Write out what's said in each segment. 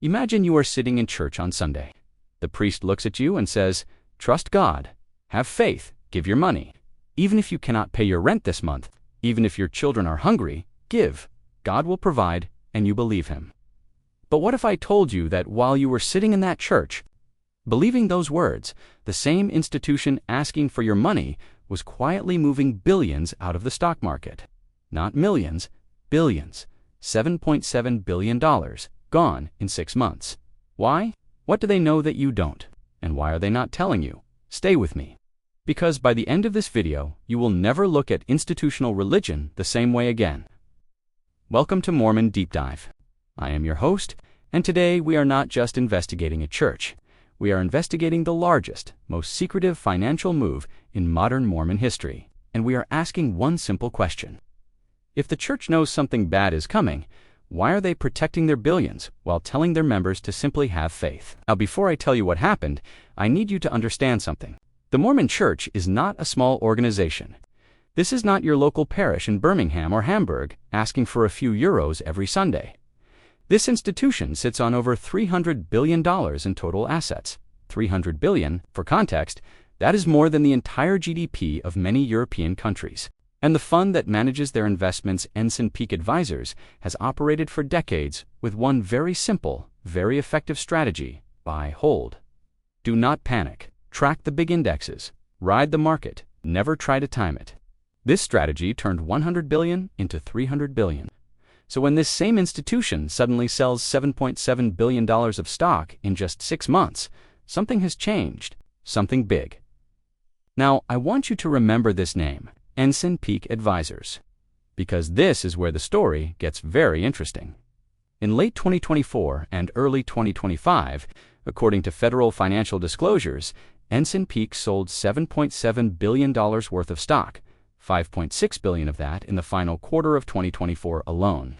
Imagine you are sitting in church on Sunday. The priest looks at you and says, "Trust God. Have faith. Give your money. Even if you cannot pay your rent this month, even if your children are hungry, give. God will provide," and you believe him. But what if I told you that while you were sitting in that church, believing those words, the same institution asking for your money was quietly moving billions out of the stock market? Not millions, billions. $7.7 billion gone in 6 months. Why? What do they know that you don't? And why are they not telling you? Stay with me. Because by the end of this video, you will never look at institutional religion the same way again. Welcome to Mormon Deep Dive. I am your host, and today we are not just investigating a church. We are investigating the largest, most secretive financial move in modern Mormon history, and we are asking one simple question. If the church knows something bad is coming, why are they protecting their billions while telling their members to simply have faith? Now, before I tell you what happened, I need you to understand something. The Mormon Church is not a small organization. This is not your local parish in Birmingham or Hamburg asking for a few euros every Sunday. This institution sits on over $300 billion in total assets. $300 billion, for context, that is more than the entire GDP of many European countries. And the fund that manages their investments, Ensign Peak Advisors, has operated for decades with one very simple, very effective strategy: buy, hold. Do not panic. Track the big indexes. Ride the market. Never try to time it. This strategy turned $100 billion into $300 billion. So when this same institution suddenly sells $7.7 billion of stock in just 6 months, something has changed. Something big. Now, I want you to remember this name, Ensign Peak Advisors, because this is where the story gets very interesting. In late 2024 and early 2025, according to federal financial disclosures, Ensign Peak sold $7.7 billion worth of stock, $5.6 billion of that in the final quarter of 2024 alone.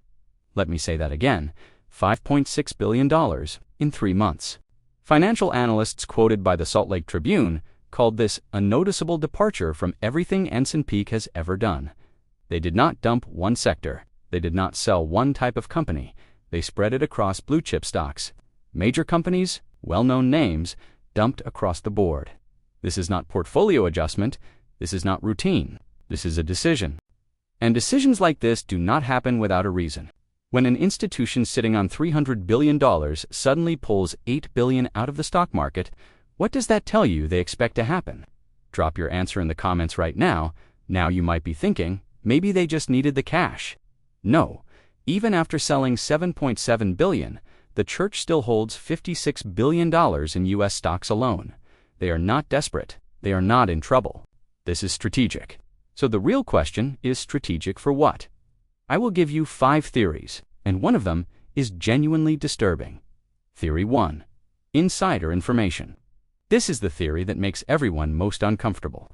Let me say that again, $5.6 billion in 3 months. Financial analysts quoted by the Salt Lake Tribune called this a noticeable departure from everything Ensign Peak has ever done. They did not dump one sector. They did not sell one type of company. They spread it across blue-chip stocks. Major companies, well-known names, dumped across the board. This is not portfolio adjustment. This is not routine. This is a decision. And decisions like this do not happen without a reason. When an institution sitting on $300 billion suddenly pulls $8 billion out of the stock market, what does that tell you they expect to happen? Drop your answer in the comments right now. Now you might be thinking, maybe they just needed the cash. No. Even after selling $7.7 billion, the church still holds $56 billion in U.S. stocks alone. They are not desperate. They are not in trouble. This is strategic. So the real question is, strategic for what? I will give you 5 theories, and one of them is genuinely disturbing. Theory 1. Insider information. This is the theory that makes everyone most uncomfortable.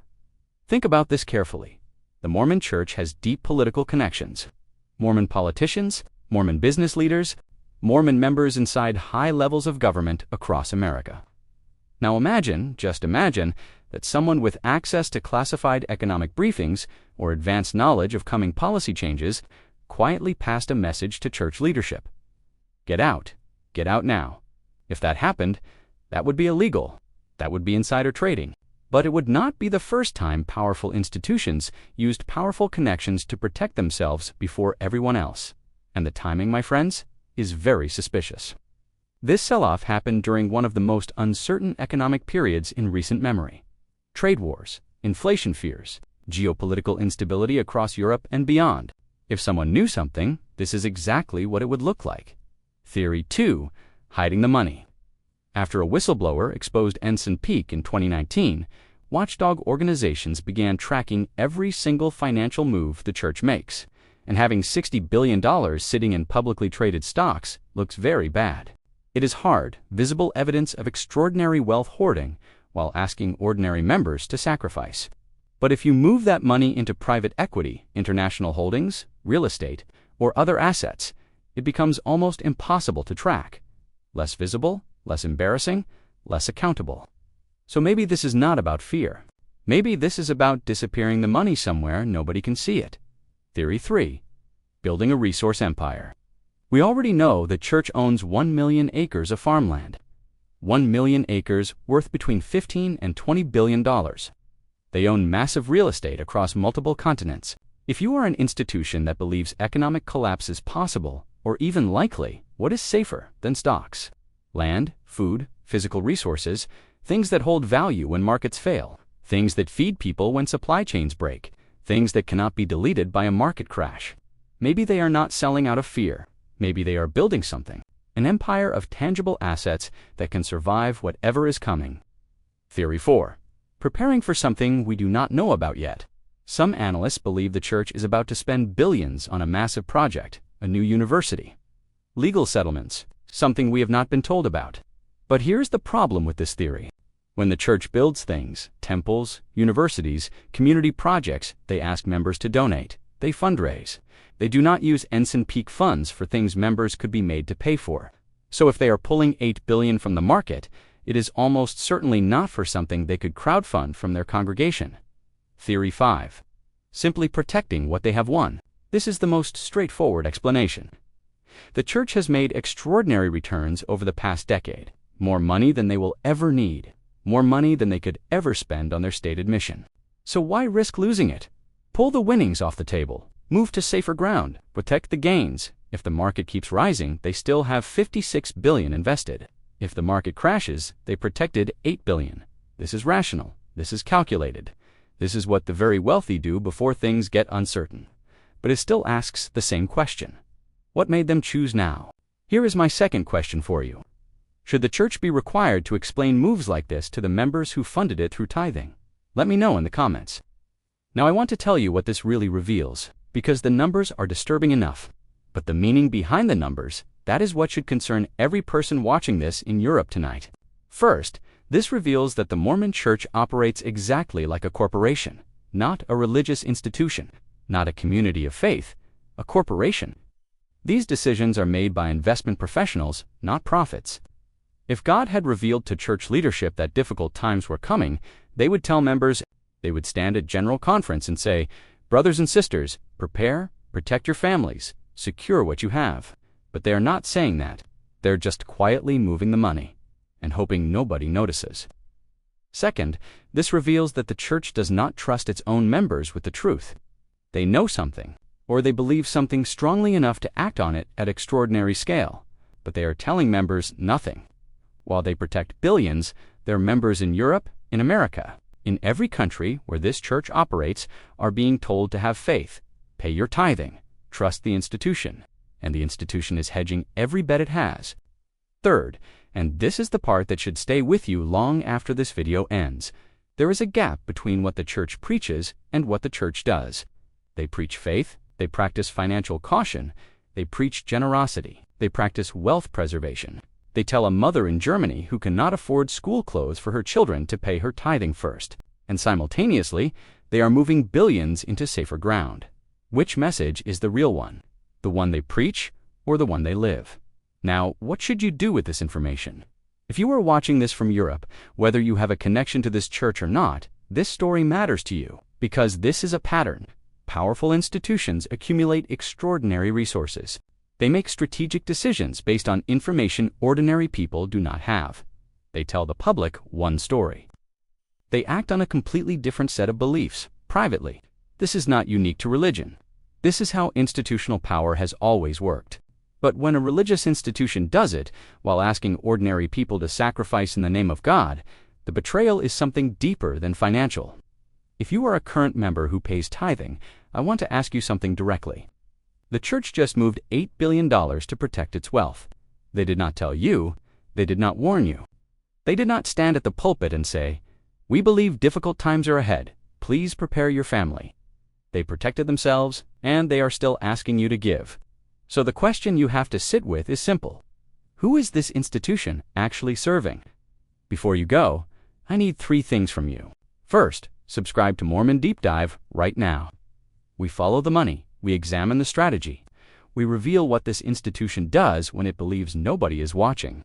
Think about this carefully. The Mormon Church has deep political connections. Mormon politicians, Mormon business leaders, Mormon members inside high levels of government across America. Now imagine, just imagine, that someone with access to classified economic briefings or advanced knowledge of coming policy changes quietly passed a message to church leadership. Get out. Get out now. If that happened, that would be illegal. That would be insider trading. But it would not be the first time powerful institutions used powerful connections to protect themselves before everyone else. And the timing, my friends, is very suspicious. This sell-off happened during one of the most uncertain economic periods in recent memory. Trade wars, inflation fears, geopolitical instability across Europe and beyond. If someone knew something, this is exactly what it would look like. Theory 2. Hiding the money. After a whistleblower exposed Ensign Peak in 2019, watchdog organizations began tracking every single financial move the church makes, and having $60 billion sitting in publicly traded stocks looks very bad. It is hard, visible evidence of extraordinary wealth hoarding while asking ordinary members to sacrifice. But if you move that money into private equity, international holdings, real estate, or other assets, it becomes almost impossible to track. Less visible, less embarrassing, less accountable. So maybe this is not about fear. Maybe this is about disappearing the money somewhere nobody can see it. Theory 3. Building a resource empire. We already know the church owns 1 million acres of farmland. 1 million acres worth between $15 and $20 billion. They own massive real estate across multiple continents. If you are an institution that believes economic collapse is possible, or even likely, what is safer than stocks? Land, food, physical resources, things that hold value when markets fail, things that feed people when supply chains break, things that cannot be deleted by a market crash. Maybe they are not selling out of fear. Maybe they are building something, an empire of tangible assets that can survive whatever is coming. Theory 4. Preparing for something we do not know about yet. Some analysts believe the church is about to spend billions on a massive project, a new university. Legal settlements, something we have not been told about. But here's the problem with this theory. When the church builds things, temples, universities, community projects, they ask members to donate. They fundraise. They do not use Ensign Peak funds for things members could be made to pay for. So if they are pulling $8 billion from the market, it is almost certainly not for something they could crowdfund from their congregation. Theory 5. Simply protecting what they have won. This is the most straightforward explanation. The church has made extraordinary returns over the past decade. More money than they will ever need. More money than they could ever spend on their stated mission. So why risk losing it? Pull the winnings off the table. Move to safer ground. Protect the gains. If the market keeps rising, they still have $56 billion invested. If the market crashes, they protected $8 billion. This is rational. This is calculated. This is what the very wealthy do before things get uncertain. But it still asks the same question. What made them choose now? Here is my second question for you. Should the church be required to explain moves like this to the members who funded it through tithing? Let me know in the comments. Now I want to tell you what this really reveals, because the numbers are disturbing enough. But the meaning behind the numbers, that is what should concern every person watching this in Europe tonight. First, this reveals that the Mormon Church operates exactly like a corporation, not a religious institution, not a community of faith, a corporation. These decisions are made by investment professionals, not prophets. If God had revealed to church leadership that difficult times were coming, they would tell members, they would stand at general conference and say, "Brothers and sisters, prepare, protect your families, secure what you have." But they are not saying that. They're just quietly moving the money and hoping nobody notices. Second, this reveals that the church does not trust its own members with the truth. They know something, or they believe something strongly enough to act on it at extraordinary scale, but they are telling members nothing. While they protect billions, their members in Europe, in America, in every country where this church operates, are being told to have faith, pay your tithing, trust the institution, and the institution is hedging every bet it has. Third, and this is the part that should stay with you long after this video ends, there is a gap between what the church preaches and what the church does. They preach faith, they practice financial caution, they preach generosity, they practice wealth preservation. They tell a mother in Germany who cannot afford school clothes for her children to pay her tithing first, and simultaneously, they are moving billions into safer ground. Which message is the real one? The one they preach, or the one they live? Now, what should you do with this information? If you are watching this from Europe, whether you have a connection to this church or not, this story matters to you, because this is a pattern. Powerful institutions accumulate extraordinary resources. They make strategic decisions based on information ordinary people do not have. They tell the public one story. They act on a completely different set of beliefs, privately. This is not unique to religion. This is how institutional power has always worked. But when a religious institution does it, while asking ordinary people to sacrifice in the name of God, the betrayal is something deeper than financial. If you are a current member who pays tithing, I want to ask you something directly. The church just moved $8 billion to protect its wealth. They did not tell you. They did not warn you. They did not stand at the pulpit and say, "We believe difficult times are ahead. Please prepare your family." They protected themselves, and they are still asking you to give. So the question you have to sit with is simple. Who is this institution actually serving? Before you go, I need 3 things from you. First, subscribe to Mormon Deep Dive right now. We follow the money. We examine the strategy. We reveal what this institution does when it believes nobody is watching.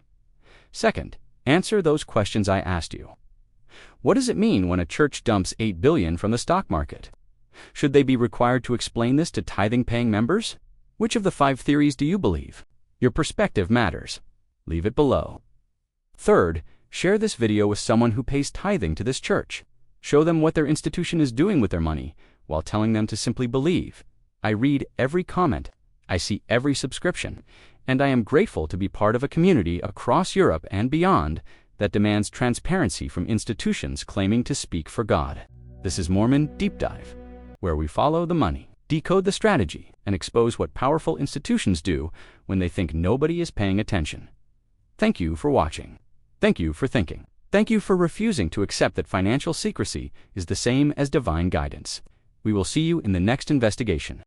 Second, answer those questions I asked you. What does it mean when a church dumps $8 billion from the stock market? Should they be required to explain this to tithing-paying members? Which of the 5 theories do you believe? Your perspective matters. Leave it below. Third, share this video with someone who pays tithing to this church. Show them what their institution is doing with their money, while telling them to simply believe. I read every comment, I see every subscription, and I am grateful to be part of a community across Europe and beyond that demands transparency from institutions claiming to speak for God. This is Mormon Deep Dive, where we follow the money, decode the strategy, and expose what powerful institutions do when they think nobody is paying attention. Thank you for watching. Thank you for thinking. Thank you for refusing to accept that financial secrecy is the same as divine guidance. We will see you in the next investigation.